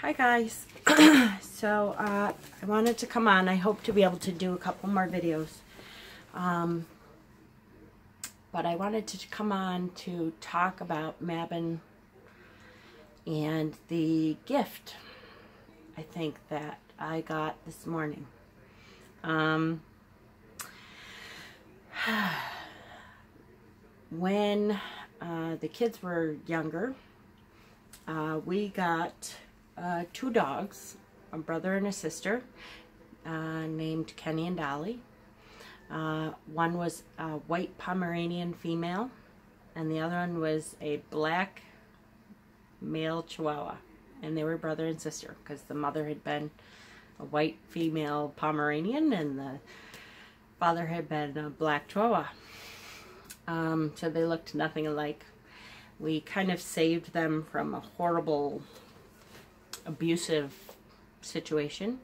Hi guys. So I wanted to come on. I hope to be able to do a couple more videos. But I wanted to come on to talk about Mabon and the gift I think that I got this morning. When the kids were younger, we got two dogs, a brother and a sister, named Kenny and Dolly. One was a white Pomeranian female, and the other one was a black male Chihuahua. And they were brother and sister because the mother had been a white female Pomeranian and the father had been a black Chihuahua. So they looked nothing alike. We kind of saved them from a horrible, abusive situation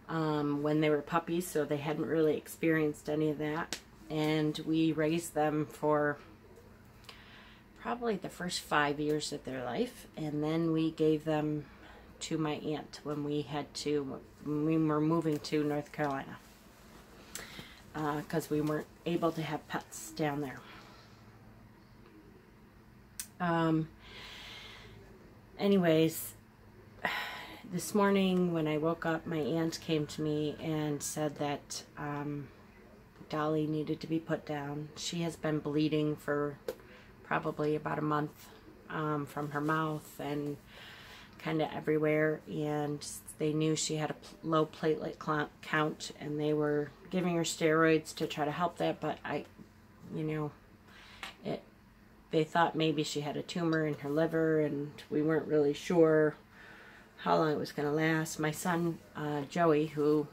when they were puppies, so they hadn't really experienced any of that. And we raised them for probably the first 5 years of their life, and then we gave them to my aunt when we were moving to North Carolina, because we weren't able to have pets down there. Anyways, this morning when I woke up, my aunt came to me and said that Dolly needed to be put down. She has been bleeding for probably about a month from her mouth and kind of everywhere, and they knew she had a low platelet count, and they were giving her steroids to try to help that, but they thought maybe she had a tumor in her liver, and we weren't really sure how long it was going to last. My son, Joey, who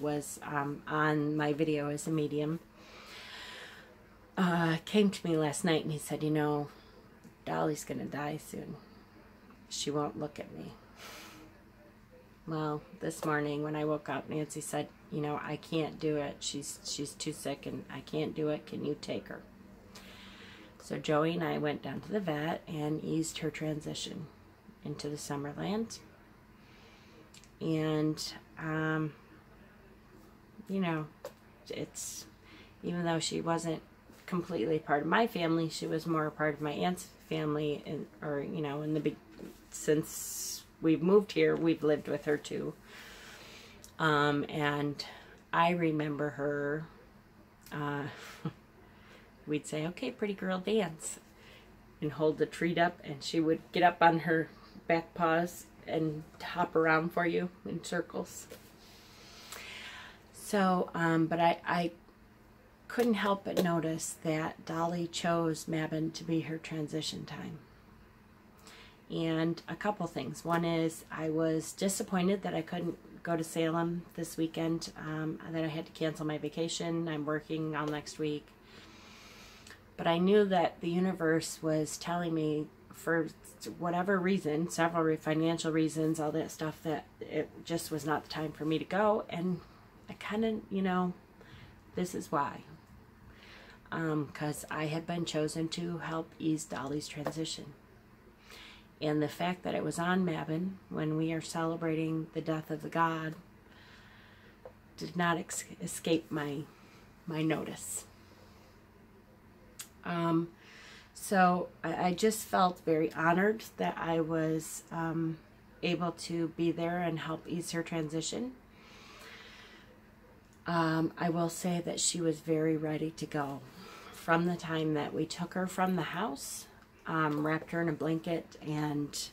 was on my video as a medium, came to me last night and he said, Dolly's going to die soon. She won't look at me. Well, this morning when I woke up, Nancy said, I can't do it. She's too sick and I can't do it. Can you take her? So Joey and I went down to the vet and eased her transition into the Summerland. And, it's, even though she wasn't completely part of my family, she was more a part of my aunt's family, since we've moved here, we've lived with her too. And I remember her, we'd say, okay, pretty girl, dance, and hold the treat up, and she would get up on her back paws and hop around for you in circles. So, but I couldn't help but notice that Dolly chose Mabon to be her transition time. And a couple things. One is I was disappointed that I couldn't go to Salem this weekend, that I had to cancel my vacation. I'm working all next week. But I knew that the universe was telling me, for whatever reason, several financial reasons, all that stuff, that it just was not the time for me to go. And I kind of, this is why. Because I had been chosen to help ease Dolly's transition. And the fact that it was on Mabon when we are celebrating the death of the god did not escape my notice. So I just felt very honored that I was able to be there and help ease her transition. I will say that she was very ready to go. From the time that we took her from the house, wrapped her in a blanket and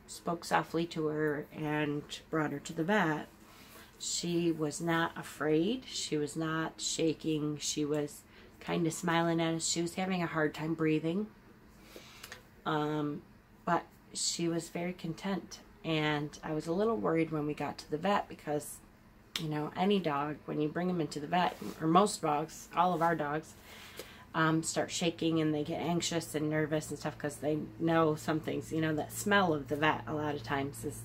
spoke softly to her and brought her to the vet, she was not afraid. She was not shaking. She was kind of smiling at us. She was having a hard time breathing, but she was very content. And I was a little worried when we got to the vet because, any dog, when you bring them into the vet, or most dogs, all of our dogs, start shaking and they get anxious and nervous and stuff because they know something's, that smell of the vet a lot of times is.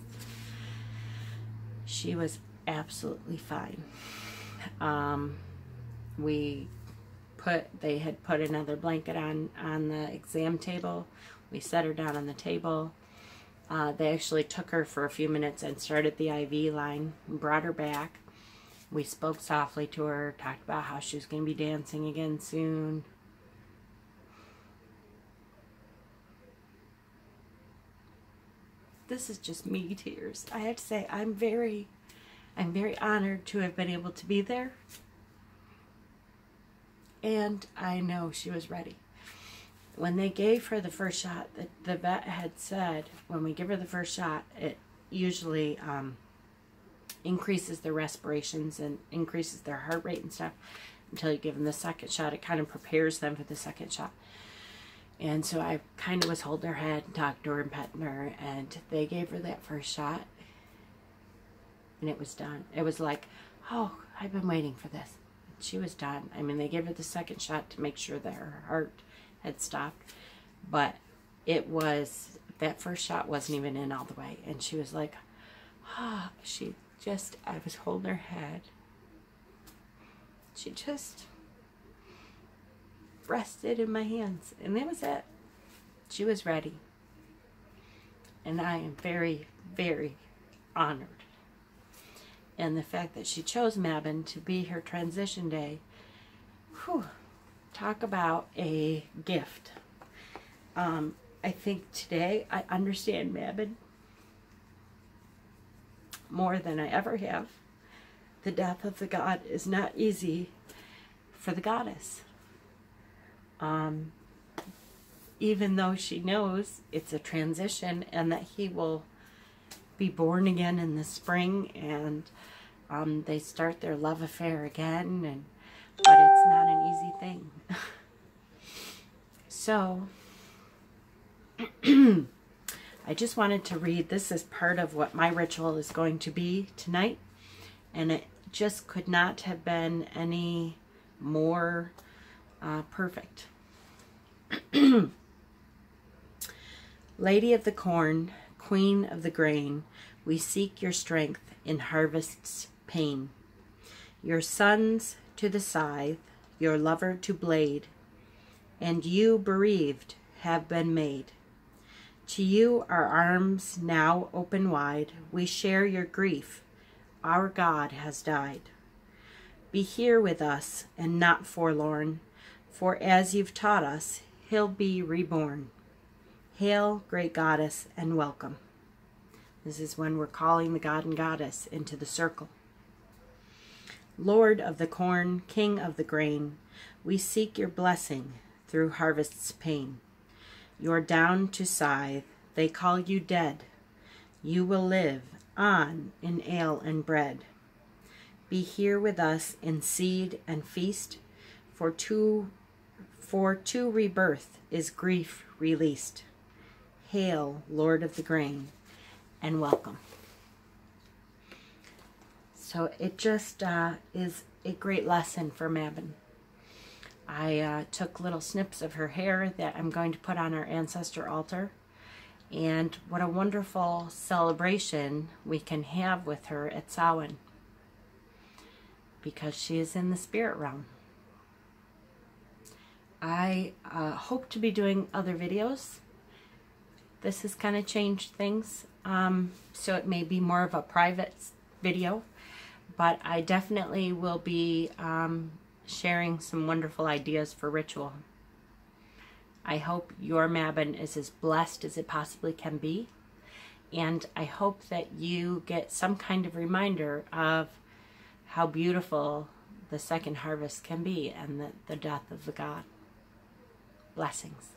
She was absolutely fine. They had put another blanket on the exam table. We set her down on the table, They actually took her for a few minutes and started the IV line and brought her back. We spoke softly to her, talked about how she was going to be dancing again soon. This is just me tears. I have to say, I'm very honored to have been able to be there. And I know she was ready. When they gave her the first shot, the vet had said, when we give her the first shot, it usually increases their respirations and increases their heart rate and stuff. Until you give them the second shot, it kind of prepares them for the second shot. And so I kind of was holding her head and talking to her and petting her, and they gave her that first shot, and it was done. It was like, oh, I've been waiting for this. She was done. I mean, they gave her the second shot to make sure that her heart had stopped, but it was, that first shot wasn't even in all the way, and she was like, ah, I was holding her head. She just rested in my hands, and that was it. She was ready, and I am very, very honored. And the fact that she chose Mabon to be her transition day, whew, talk about a gift. I think today I understand Mabon more than I ever have. The death of the god is not easy for the goddess. Even though she knows it's a transition and that he will be born again in the spring, and they start their love affair again, but it's not an easy thing. So I just wanted to read, this is part of what my ritual is going to be tonight, and it just could not have been any more perfect. Lady of the corn, queen of the grain, we seek your strength in harvest's pain. Your sons to the scythe, your lover to blade, and you bereaved have been made. To you our arms now open wide, we share your grief, our God has died. Be here with us and not forlorn, for as you've taught us, he'll be reborn. Hail, great goddess, and welcome. This is when we're calling the god and goddess into the circle. Lord of the corn, king of the grain, we seek your blessing through harvest's pain. You're down to scythe, they call you dead. You will live on in ale and bread. Be here with us in seed and feast, for to rebirth is grief released. Hail, Lord of the grain, and welcome. So it just is a great lesson for Mabon. I took little snips of her hair that I'm going to put on our ancestor altar. And what a wonderful celebration we can have with her at Samhain, because she is in the spirit realm. I hope to be doing other videos. This has kind of changed things, so it may be more of a private video, but I definitely will be sharing some wonderful ideas for ritual. I hope your Mabon is as blessed as it possibly can be, and I hope that you get some kind of reminder of how beautiful the second harvest can be and the death of the god. Blessings.